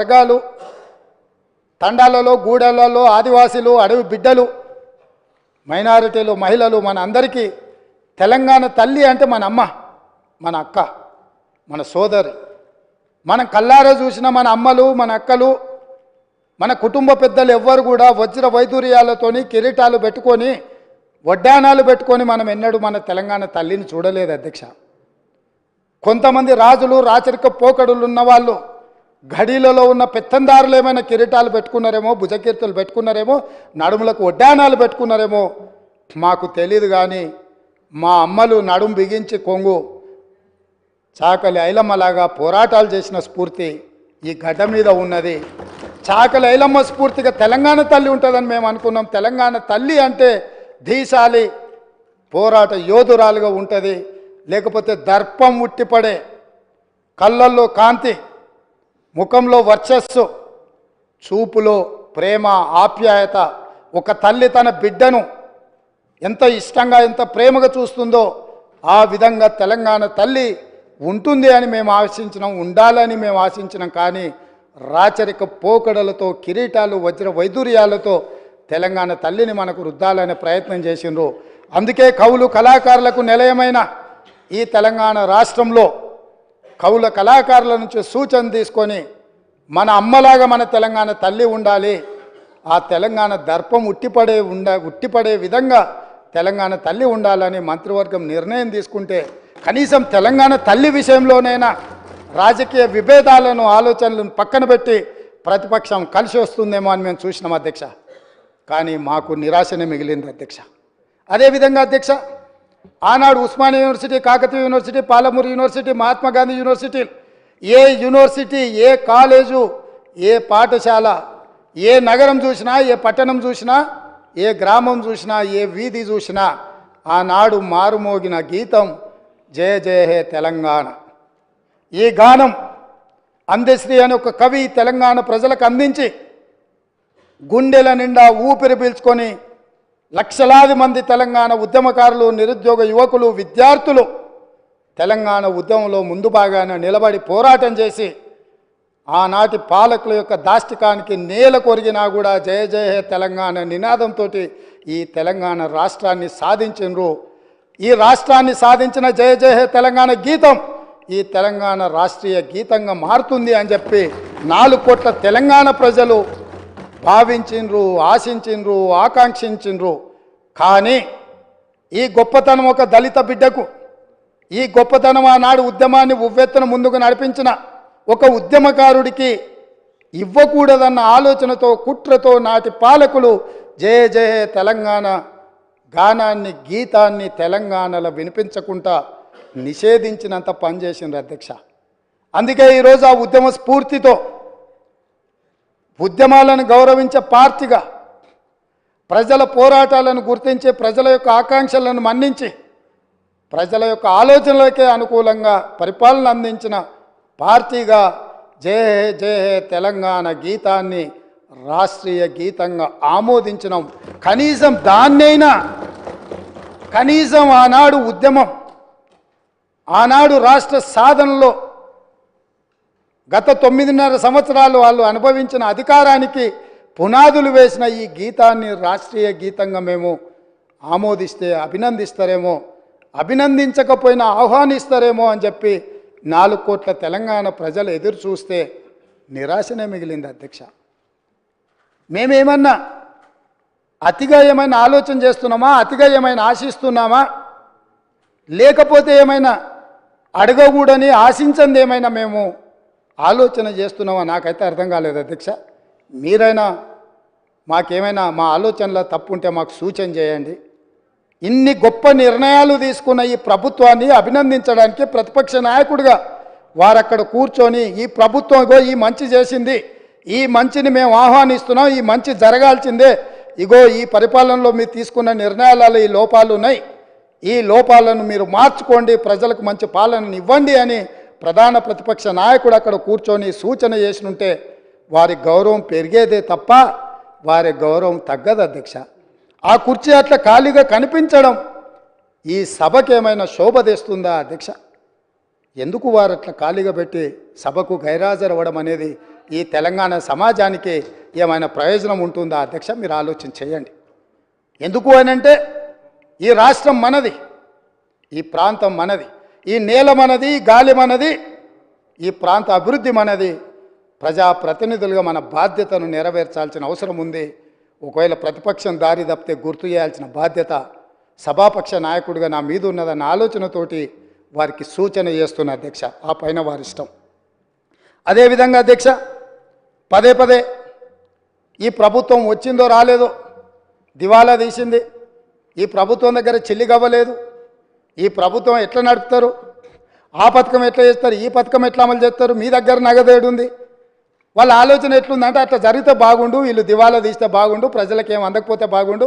వర్గాలు తండాలలో గూడలలో ఆదివాసీలు అడవి బిడ్డలు మైనారిటీలు మహిళలు మన అందరికీ తెలంగాణ తల్లి అంటే మన అమ్మ మన అక్క మన సోదరి మనం కల్లారా చూసిన మన అమ్మలు మన అక్కలు మన కుటుంబ పెద్దలు ఎవ్వరు కూడా వజ్ర వైదూర్యాలతోని కిరీటాలు పెట్టుకొని వడ్డానాలు పెట్టుకొని మనం ఎన్నడూ మన తెలంగాణ తల్లిని చూడలేదు అధ్యక్ష. కొంతమంది రాజులు రాచరిక పోకడులు ఉన్నవాళ్ళు గడిలలో ఉన్న పెత్తందారులు ఏమైనా కిరీటాలు పెట్టుకున్నారేమో భుజకీర్తులు పెట్టుకున్నారేమో నడుములకు వడ్డానాలు పెట్టుకున్నారేమో మాకు తెలియదు. కానీ మా అమ్మలు నడుము బిగించి కొంగు చాకలి ఐలమ్మలాగా పోరాటాలు చేసిన స్ఫూర్తి ఈ గడ్డ మీద ఉన్నది. చాకలి ఐలమ్మ స్ఫూర్తిగా తెలంగాణ తల్లి ఉంటుందని మేము అనుకున్నాం. తెలంగాణ తల్లి అంటే ధీశాలి పోరాట యోధురాలుగా ఉంటుంది. లేకపోతే దర్పం ఉట్టిపడే కళ్ళల్లో కాంతి ముఖంలో వర్చస్సు చూపులో ప్రేమ ఆప్యాయత ఒక తల్లి తన బిడ్డను ఎంత ఇష్టంగా ఎంత ప్రేమగా చూస్తుందో ఆ విధంగా తెలంగాణ తల్లి ఉంటుంది అని మేము ఆశించినాం, ఉండాలని మేము ఆశించినాం. కానీ రాచరిక పోకడలతో కిరీటాలు వజ్ర వైదూర్యాలతో తెలంగాణ తల్లిని మనకు రుద్దాలనే ప్రయత్నం చేసిండ్రు. అందుకే కవులు కళాకారులకు నిలయమైన ఈ తెలంగాణ రాష్ట్రంలో కవుల కళాకారుల నుంచి సూచన తీసుకొని మన అమ్మలాగా మన తెలంగాణ తల్లి ఉండాలి, ఆ తెలంగాణ దర్పం ఉట్టిపడే విధంగా తెలంగాణ తల్లి ఉండాలని మంత్రివర్గం నిర్ణయం తీసుకుంటే కనీసం తెలంగాణ తల్లి విషయంలోనైనా రాజకీయ విభేదాలను ఆలోచనలను పక్కన పెట్టి ప్రతిపక్షం కలిసి వస్తుందేమో అని మేము చూసినాం అధ్యక్ష. కానీ మాకు నిరాశనే మిగిలింది అధ్యక్ష. అదేవిధంగా అధ్యక్ష, ఆనాడు Osmania university, Kakatiya university, Palamuru university, Mahatma Gandhi university, ఏ యూనివర్సిటీ ఏ కాలేజు ఏ పాఠశాల ఏ నగరం చూసినా ఏ పట్టణం చూసినా ఏ గ్రామం చూసినా ఏ వీధి చూసినా ఆనాడు మారుమోగిన గీతం జయ జయ హే తెలంగాణ. ఈ గానం అందశ్రీ అనే ఒక కవి తెలంగాణ ప్రజలకు అందించి గుండెల నిండా ఊపిరి పీల్చుకొని లక్షలాది మంది తెలంగాణ ఉద్యమకారులు నిరుద్యోగ యువకులు విద్యార్థులు తెలంగాణ ఉద్యమంలో ముందు భాగాన నిలబడి పోరాటం చేసి ఆనాటి పాలకుల యొక్క దాష్టికానికి నేల కొరిగినా కూడా జయ జయ హే తెలంగాణ నినాదంతో ఈ తెలంగాణ రాష్ట్రాన్ని సాధించినరు. ఈ రాష్ట్రాన్ని సాధించిన జయ జయ హే తెలంగాణ గీతం ఈ తెలంగాణ రాష్ట్రీయ గీతంగా మారుతుంది అని చెప్పి 4 కోట్ల తెలంగాణ ప్రజలు భావించిండ్రు, ఆశించిండ్రు, ఆకాంక్షించిండ్రు. కానీ ఈ గొప్పతనం ఒక దళిత బిడ్డకు, ఈ గొప్పతనం ఆనాడు ఉద్యమాన్ని ఉవ్వెత్తున ముందుకు నడిపించిన ఒక ఉద్యమకారుడికి ఇవ్వకూడదన్న ఆలోచనతో కుట్రతో నాటి పాలకులు జయ జయ తెలంగాణ గానాన్ని గీతాన్ని తెలంగాణలో వినిపించకుండా నిషేధించినంత పనిచేసిండ్రు అధ్యక్ష. అందుకే ఈరోజు ఆ ఉద్యమ స్ఫూర్తితో ఉద్యమాలను గౌరవించే పార్టీగా ప్రజల పోరాటాలను గుర్తించి ప్రజల యొక్క ఆకాంక్షలను మన్నించి ప్రజల యొక్క ఆలోచనలకే అనుకూలంగా పరిపాలన అందించిన పార్టీగా జయ హే జయ హే తెలంగాణ గీతాన్ని రాష్ట్రీయ గీతంగా ఆమోదించినాం. కనీసం దాన్నైనా కనీసం ఆనాడు ఉద్యమం ఆనాడు రాష్ట్ర సాధనలో గత 9.5 సంవత్సరాలు వాళ్ళు అనుభవించిన అధికారానికి పునాదులు వేసిన ఈ గీతాన్ని రాష్ట్రీయ గీతంగా మేము ఆమోదిస్తే అభినందిస్తారేమో, అభినందించకపోయినా ఆహ్వానిస్తారేమో అని చెప్పి 4 కోట్ల తెలంగాణ ప్రజలు ఎదురు చూస్తే నిరాశనే మిగిలింది అధ్యక్ష. మేమేమన్నా అతిగా ఏమైనా ఆలోచన చేస్తున్నామా, అతిగా ఏమైనా ఆశిస్తున్నామా, లేకపోతే ఏమైనా అడగకూడని ఆశించింది ఏమైనా మేము ఆలోచన చేస్తున్నామా నాకైతే అర్థం కాలేదు అధ్యక్ష. మీరైనా మాకేమైనా మా ఆలోచనలో తప్పు ఉంటే మాకు సూచన చేయండి. ఇన్ని గొప్ప నిర్ణయాలు తీసుకున్న ఈ ప్రభుత్వాన్ని అభినందించడానికి ప్రతిపక్ష నాయకుడిగా వారక్కడ కూర్చొని ఈ ప్రభుత్వం ఈ మంచి చేసింది, ఈ మంచిని మేము ఆహ్వానిస్తున్నాం, ఈ మంచి జరగాల్సిందే, ఇగో ఈ పరిపాలనలో మీరు తీసుకున్న నిర్ణయాలలో ఈ లోపాలు ఉన్నాయి, ఈ లోపాలను మీరు మార్చుకోండి, ప్రజలకు మంచి పాలనను ఇవ్వండి అని ప్రధాన ప్రతిపక్ష నాయకుడు అక్కడ కూర్చొని సూచన చేసినుంటే వారి గౌరవం పెరిగేదే తప్ప వారి గౌరవం తగ్గదు అధ్యక్ష. ఆ కుర్చీ అట్లా ఖాళీగా కనిపించడం ఈ సభకి ఏమైనా శోభ తెస్తుందా అధ్యక్ష? ఎందుకు వారు అట్లా ఖాళీగా పెట్టి సభకు గైరాజరవ్వడం అనేది ఈ తెలంగాణ సమాజానికి ఏమైనా ప్రయోజనం ఉంటుందా అధ్యక్ష? మీరు ఆలోచన చేయండి. ఎందుకు అనంటే ఈ రాష్ట్రం మనది, ఈ ప్రాంతం మనది, ఈ నేల మనది, గాలి మనది, ఈ ప్రాంత అభివృద్ధి మనది. ప్రజాప్రతినిధులుగా మన బాధ్యతను నెరవేర్చాల్సిన అవసరం ఉంది. ఒకవేళ ప్రతిపక్షం దారి తప్పితే గుర్తు చేయాల్సిన బాధ్యత సభాపక్ష నాయకుడిగా నా మీద ఉన్నదన్న ఆలోచనతోటి వారికి సూచన చేస్తున్న అధ్యక్ష. ఆ పైన వారి ఇష్టం. అదేవిధంగా అధ్యక్ష, పదే పదే ఈ ప్రభుత్వం వచ్చిందో రాలేదో దివాలా తీసింది, ఈ ప్రభుత్వం దగ్గర చెల్లిగవ్వలేదు, ఈ ప్రభుత్వం ఎట్లా నడుపుతారు, ఆ పథకం ఎట్లా చేస్తారు, ఈ పథకం ఎట్లా అమలు చేస్తారు, మీ దగ్గర నగదేడు ఉంది, వాళ్ళ ఆలోచన ఎట్లుందంటే అట్లా జరిగితే బాగుండు, వీళ్ళు దివాలా తీస్తే బాగుండు, ప్రజలకు ఏం అందకపోతే బాగుండు,